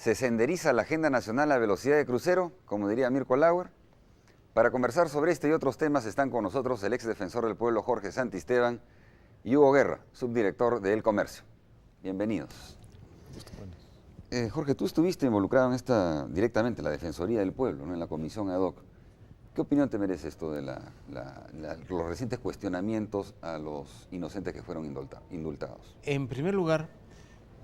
¿Se senderiza la agenda nacional a velocidad de crucero, como diría Mirko Lauer? Para conversar sobre este y otros temas están con nosotros el ex defensor del pueblo Jorge Santisteban y Hugo Guerra, subdirector de El Comercio. Bienvenidos. Jorge, tú estuviste involucrado en esta directamente, la Defensoría del Pueblo, ¿no? En la comisión ad hoc. ¿Qué opinión te merece esto de los recientes cuestionamientos a los inocentes que fueron indultados? En primer lugar,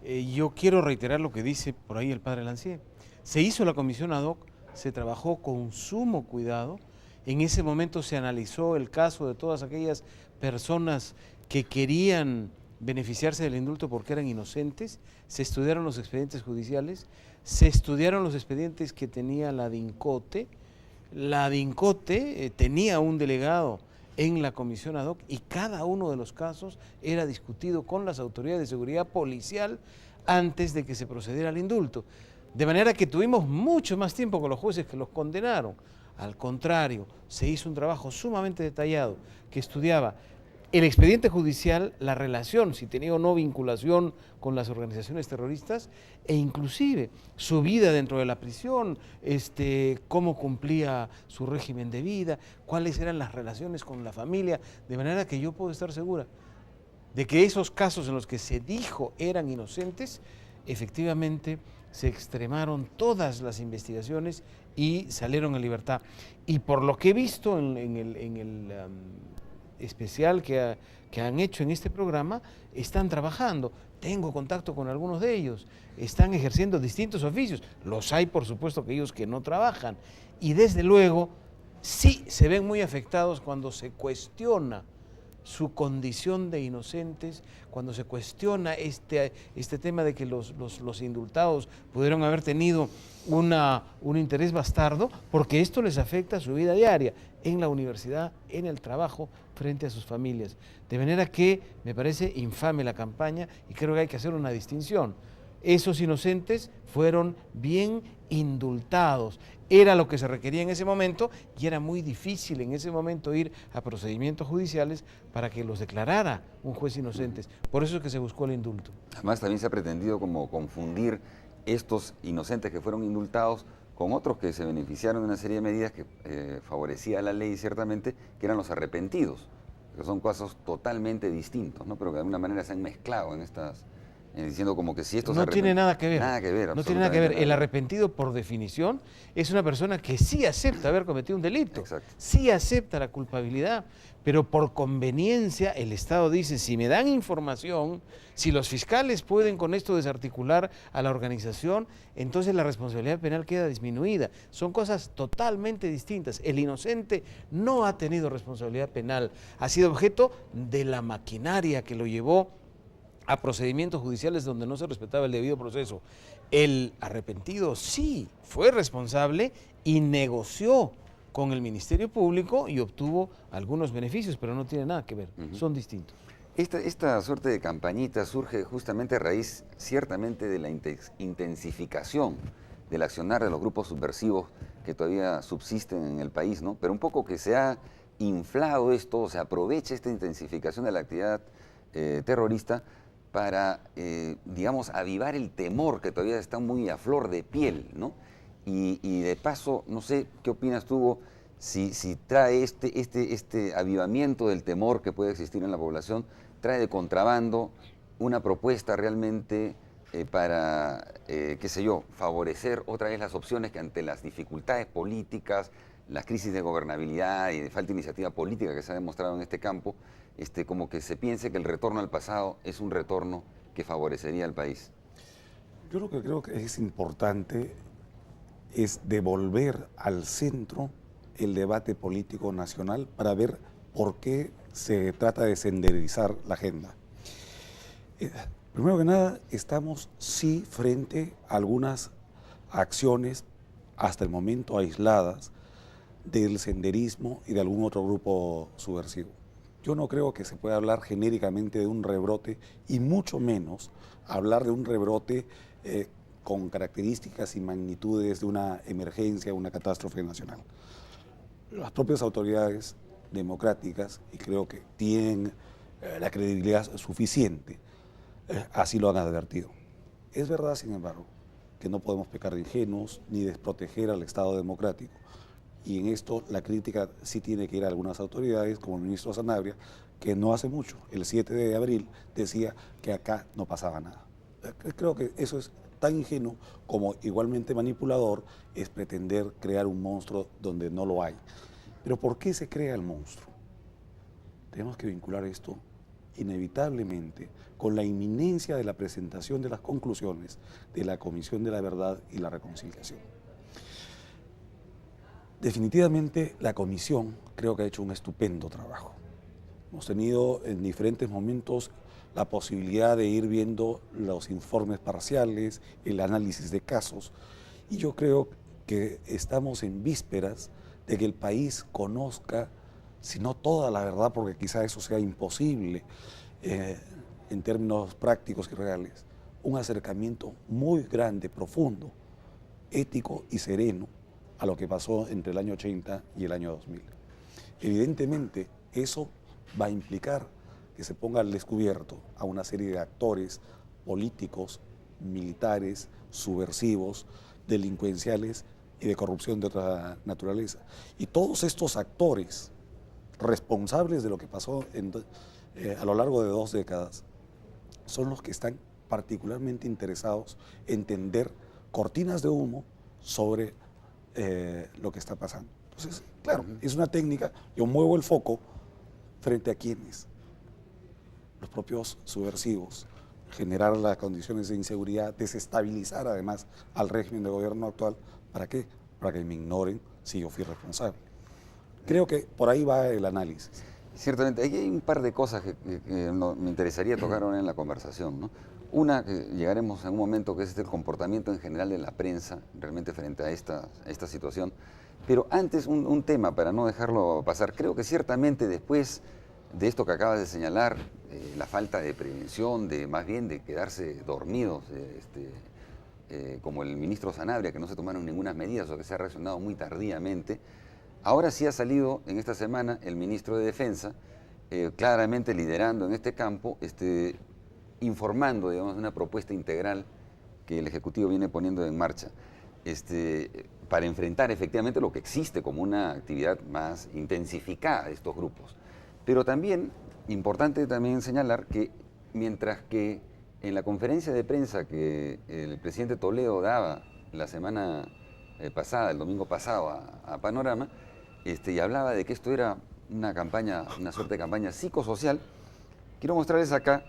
yo quiero reiterar lo que dice por ahí el padre Lancier. Se hizo la comisión ad hoc, se trabajó con sumo cuidado. En ese momento se analizó el caso de todas aquellas personas que querían beneficiarse del indulto porque eran inocentes. Se estudiaron los expedientes judiciales, se estudiaron los expedientes que tenía la DINCOTE. La DINCOTE tenía un delegado en la comisión ad hoc y cada uno de los casos era discutido con las autoridades de seguridad policial antes de que se procediera al indulto. De manera que tuvimos mucho más tiempo con los jueces que los condenaron. Al contrario, se hizo un trabajo sumamente detallado que estudiaba el expediente judicial, la relación, si tenía o no vinculación con las organizaciones terroristas, e inclusive su vida dentro de la prisión, cómo cumplía su régimen de vida, cuáles eran las relaciones con la familia, de manera que yo puedo estar segura de que esos casos en los que se dijo eran inocentes, efectivamente se extremaron todas las investigaciones y salieron en libertad. Y por lo que he visto en el especial que han hecho en este programa, están trabajando. Tengo contacto con algunos de ellos, están ejerciendo distintos oficios. Los hay, por supuesto, aquellos que no trabajan. Y desde luego, sí se ven muy afectados cuando se cuestiona su condición de inocentes, cuando se cuestiona este tema de que los indultados pudieron haber tenido un interés bastardo, porque esto les afecta a su vida diaria, en la universidad, en el trabajo, frente a sus familias. De manera que me parece infame la campaña y creo que hay que hacer una distinción. Esos inocentes fueron bien indultados. Era lo que se requería en ese momento y era muy difícil en ese momento ir a procedimientos judiciales para que los declarara un juez inocentes. Por eso es que se buscó el indulto. Además, también se ha pretendido como confundir estos inocentes que fueron indultados con otros que se beneficiaron de una serie de medidas que favorecía la ley ciertamente, que eran los arrepentidos, que son casos totalmente distintos, ¿no? Pero que de alguna manera se han mezclado en estas... diciendo como que si esto no tiene nada que ver. Nada que ver, no tiene nada que ver. El arrepentido, por definición, es una persona que sí acepta haber cometido un delito. Exacto. Sí acepta la culpabilidad, pero por conveniencia el Estado dice, si me dan información, si los fiscales pueden con esto desarticular a la organización, entonces la responsabilidad penal queda disminuida. Son cosas totalmente distintas. El inocente no ha tenido responsabilidad penal, ha sido objeto de la maquinaria que lo llevó a procedimientos judiciales donde no se respetaba el debido proceso. El arrepentido sí fue responsable y negoció con el Ministerio Público y obtuvo algunos beneficios, pero no tiene nada que ver, son distintos. Esta suerte de campañita surge justamente a raíz, ciertamente, de la intensificación del accionar de los grupos subversivos que todavía subsisten en el país, ¿no? Pero un poco que se ha inflado esto, se aprovecha esta intensificación de la actividad terrorista para, digamos, avivar el temor que todavía está muy a flor de piel, ¿no? Y de paso, no sé qué opinas tú, Hugo, si trae este avivamiento del temor que puede existir en la población, trae de contrabando una propuesta realmente para, qué sé yo, favorecer otra vez las opciones que ante las dificultades políticas, las crisis de gobernabilidad y de falta de iniciativa política que se ha demostrado en este campo, como que se piense que el retorno al pasado es un retorno que favorecería al país. Yo lo que creo que es importante es devolver al centro el debate político nacional para ver por qué se trata de senderizar la agenda. Primero que nada, estamos sí frente a algunas acciones hasta el momento aisladas del senderismo y de algún otro grupo subversivo. Yo no creo que se pueda hablar genéricamente de un rebrote y mucho menos hablar de un rebrote con características y magnitudes de una emergencia, una catástrofe nacional. Las propias autoridades democráticas, y creo que tienen la credibilidad suficiente, así lo han advertido. Es verdad, sin embargo, que no podemos pecar de ingenuos ni desproteger al Estado democrático. Y en esto la crítica sí tiene que ir a algunas autoridades, como el ministro Sanabria, que no hace mucho, el 7 de abril, decía que acá no pasaba nada. Creo que eso es tan ingenuo como igualmente manipulador es pretender crear un monstruo donde no lo hay. Pero ¿por qué se crea el monstruo? Tenemos que vincular esto inevitablemente con la inminencia de la presentación de las conclusiones de la Comisión de la Verdad y la Reconciliación. Definitivamente la comisión creo que ha hecho un estupendo trabajo. Hemos tenido en diferentes momentos la posibilidad de ir viendo los informes parciales, el análisis de casos, y yo creo que estamos en vísperas de que el país conozca, si no toda la verdad, porque quizá eso sea imposible en términos prácticos y reales, un acercamiento muy grande, profundo, ético y sereno a lo que pasó entre el año 80 y el año 2000. Evidentemente, eso va a implicar que se ponga al descubierto a una serie de actores políticos, militares, subversivos, delincuenciales y de corrupción de otra naturaleza. Y todos estos actores responsables de lo que pasó a lo largo de 2 décadas son los que están particularmente interesados en tender cortinas de humo sobre lo que está pasando. Entonces, claro, es una técnica, yo muevo el foco frente a quienes, los propios subversivos, generar las condiciones de inseguridad, desestabilizar además al régimen de gobierno actual. ¿Para qué? Para que me ignoren si yo fui responsable. Creo que por ahí va el análisis. Ciertamente, hay un par de cosas que me interesaría tocar ahora en la conversación, ¿no? Una, que llegaremos en un momento, que es el comportamiento en general de la prensa, realmente frente a esta situación. Pero antes, un tema, para no dejarlo pasar. Creo que ciertamente después de esto que acabas de señalar, la falta de prevención, más bien de quedarse dormidos, como el ministro Sanabria, que no se tomaron ninguna medida o que se ha reaccionado muy tardíamente. Ahora sí ha salido en esta semana el ministro de Defensa, claramente liderando en este campo, informando, digamos, de una propuesta integral que el Ejecutivo viene poniendo en marcha, para enfrentar efectivamente lo que existe como una actividad más intensificada de estos grupos. Pero también, importante también señalar que mientras que en la conferencia de prensa que el presidente Toledo daba la semana pasada, el domingo pasado, a Panorama, y hablaba de que esto era una campaña, una suerte de campaña psicosocial, quiero mostrarles acá,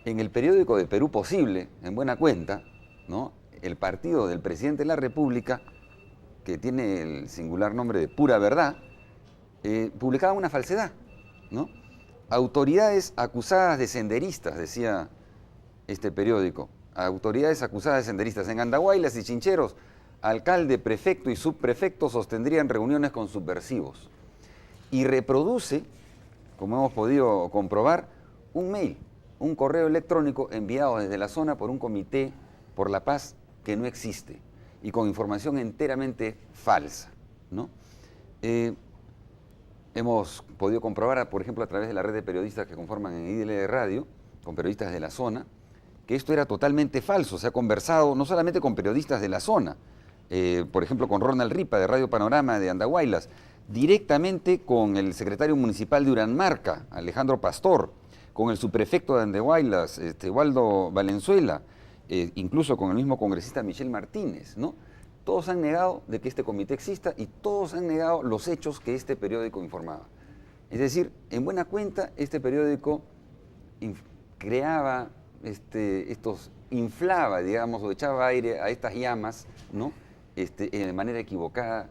en el periódico de Perú Posible, en buena cuenta, ¿no?, el partido del presidente de la República, que tiene el singular nombre de Pura Verdad, publicaba una falsedad, ¿no? Autoridades acusadas de senderistas, decía este periódico, autoridades acusadas de senderistas. En Andahuaylas y Chincheros, alcalde, prefecto y subprefecto sostendrían reuniones con subversivos. Y reproduce, como hemos podido comprobar, un mail, un correo electrónico enviado desde la zona por un comité por la paz que no existe y con información enteramente falsa, ¿no? Hemos podido comprobar, por ejemplo, a través de la red de periodistas que conforman en IDL Radio, con periodistas de la zona, que esto era totalmente falso. Se ha conversado no solamente con periodistas de la zona, por ejemplo, con Ronald Ripa de Radio Panorama de Andahuaylas, directamente con el secretario municipal de Uranmarca, Alejandro Pastor, con el subprefecto de Andahuaylas, Waldo Valenzuela, incluso con el mismo congresista Michel Martínez, ¿no? Todos han negado de que este comité exista y todos han negado los hechos que este periódico informaba. Es decir, en buena cuenta, este periódico creaba, inflaba, digamos, o echaba aire a estas llamas, ¿no?, de manera equivocada,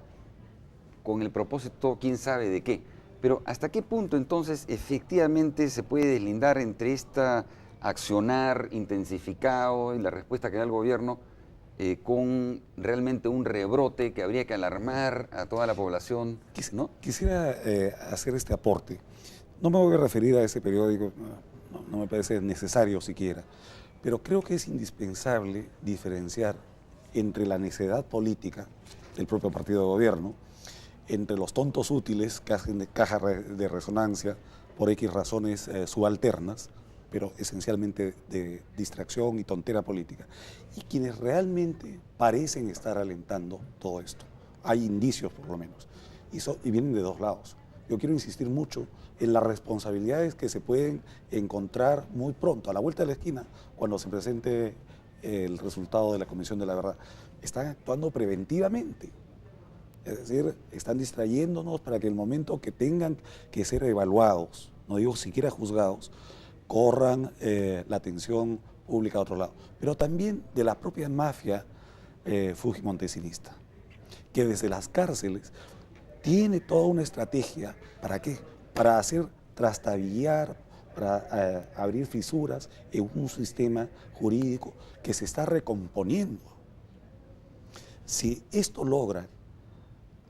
con el propósito, quién sabe de qué. Pero ¿hasta qué punto entonces efectivamente se puede deslindar entre esta accionar intensificado y la respuesta que da el gobierno con realmente un rebrote que habría que alarmar a toda la población, ¿no? Quisiera hacer este aporte. No me voy a referir a ese periódico, no me parece necesario siquiera, pero creo que es indispensable diferenciar entre la necedad política del propio partido de gobierno, entre los tontos útiles que hacen de caja de resonancia por X razones subalternas, pero esencialmente de distracción y tontera política. Y quienes realmente parecen estar alentando todo esto, hay indicios por lo menos, y vienen de dos lados. Yo quiero insistir mucho en las responsabilidades que se pueden encontrar muy pronto, a la vuelta de la esquina, cuando se presente el resultado de la Comisión de la Verdad. Están actuando preventivamente. Es decir, están distrayéndonos para que el momento que tengan que ser evaluados, no digo siquiera juzgados, corran la atención pública a otro lado. Pero también de la propia mafia fujimontesinista, que desde las cárceles tiene toda una estrategia. ¿Para qué? Para hacer trastabillar, para abrir fisuras en un sistema jurídico que se está recomponiendo. Si esto logra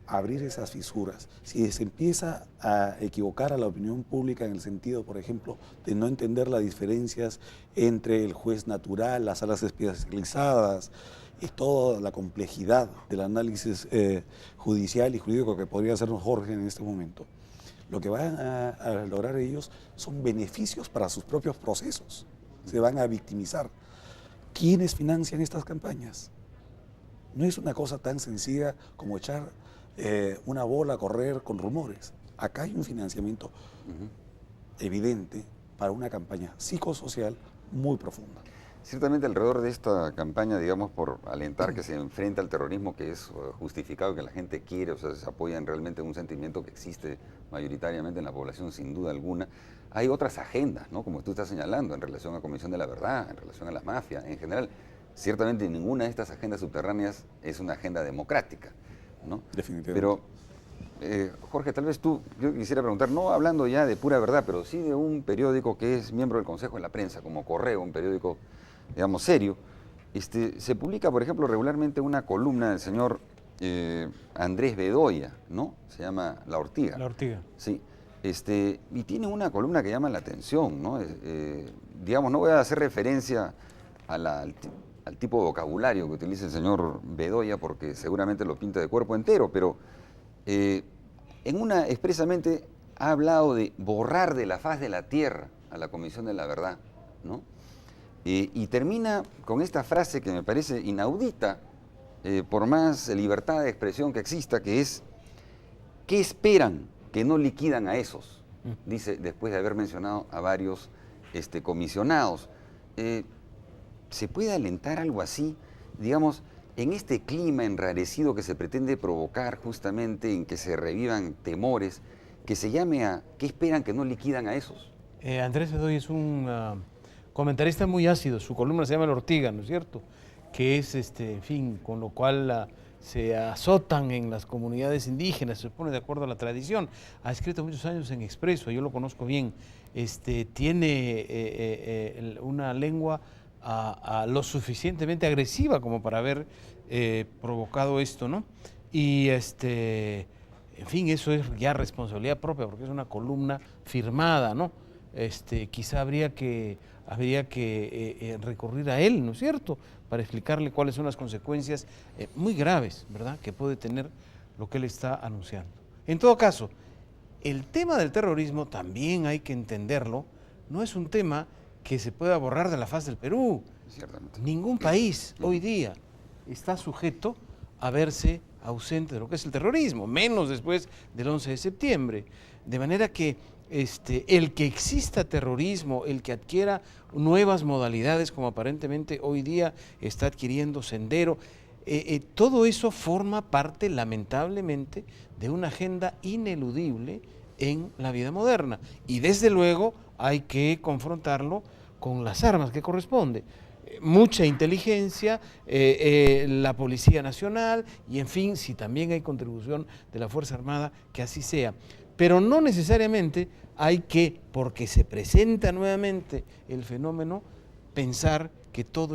abrir esas fisuras, si se empieza a equivocar a la opinión pública en el sentido, por ejemplo, de no entender las diferencias entre el juez natural, las salas especializadas y toda la complejidad del análisis judicial y jurídico que podría hacernos Jorge en este momento, lo que van a lograr ellos son beneficios para sus propios procesos, se van a victimizar. ¿Quiénes financian estas campañas? No es una cosa tan sencilla como echar una bola a correr con rumores. Acá hay un financiamiento evidente para una campaña psicosocial muy profunda. Ciertamente alrededor de esta campaña, digamos, por alentar que se enfrenta al terrorismo, que es justificado, que la gente quiere, o sea, se apoyan realmente en un sentimiento que existe mayoritariamente en la población, sin duda alguna. Hay otras agendas, ¿no? Como tú estás señalando, en relación a la Comisión de la Verdad, en relación a la mafia, en general. Ciertamente ninguna de estas agendas subterráneas es una agenda democrática, ¿no? Definitivamente. Pero, Jorge, tal vez yo quisiera preguntar, no hablando ya de Pura Verdad, pero sí de un periódico que es miembro del Consejo de la Prensa, como Correo, un periódico, digamos, serio. Se publica, por ejemplo, regularmente una columna del señor Andrés Bedoya, ¿no? Se llama La Ortiga. La Ortiga. Sí. Y tiene una columna que llama la atención, ¿no? Digamos, no voy a hacer referencia al tipo de vocabulario que utiliza el señor Bedoya, porque seguramente lo pinta de cuerpo entero, pero expresamente ha hablado de borrar de la faz de la tierra a la Comisión de la Verdad, ¿no? Y termina con esta frase que me parece inaudita, por más libertad de expresión que exista, que es: ¿qué esperan que no liquidan a esos? Dice, después de haber mencionado a varios comisionados. ¿Se puede alentar algo así, digamos, en este clima enrarecido que se pretende provocar justamente en que se revivan temores, que se llame a ¿qué esperan que no liquidan a esos? Andrés Bedoya es un comentarista muy ácido, su columna se llama La Ortiga, ¿no es cierto? Que es, en fin, con lo cual se azotan en las comunidades indígenas, se pone de acuerdo a la tradición. Ha escrito muchos años en Expreso, yo lo conozco bien. Tiene una lengua lo suficientemente agresiva como para haber provocado esto, ¿no? Y en fin, eso es ya responsabilidad propia, porque es una columna firmada, ¿no? Quizá habría que recurrir a él, ¿no es cierto?, para explicarle cuáles son las consecuencias muy graves, ¿verdad?, que puede tener lo que él está anunciando. En todo caso, el tema del terrorismo también hay que entenderlo, no es un tema que se pueda borrar de la faz del Perú. Ciertamente. Ningún país hoy día está sujeto a verse ausente de lo que es el terrorismo, menos después del 11 de septiembre. De manera que el que exista terrorismo, el que adquiera nuevas modalidades, como aparentemente hoy día está adquiriendo Sendero, todo eso forma parte, lamentablemente, de una agenda ineludible en la vida moderna. Y desde luego hay que confrontarlo con las armas que corresponde. Mucha inteligencia, la Policía Nacional y, en fin, si también hay contribución de la Fuerza Armada, que así sea. Pero no necesariamente hay que, porque se presenta nuevamente el fenómeno, pensar que todo el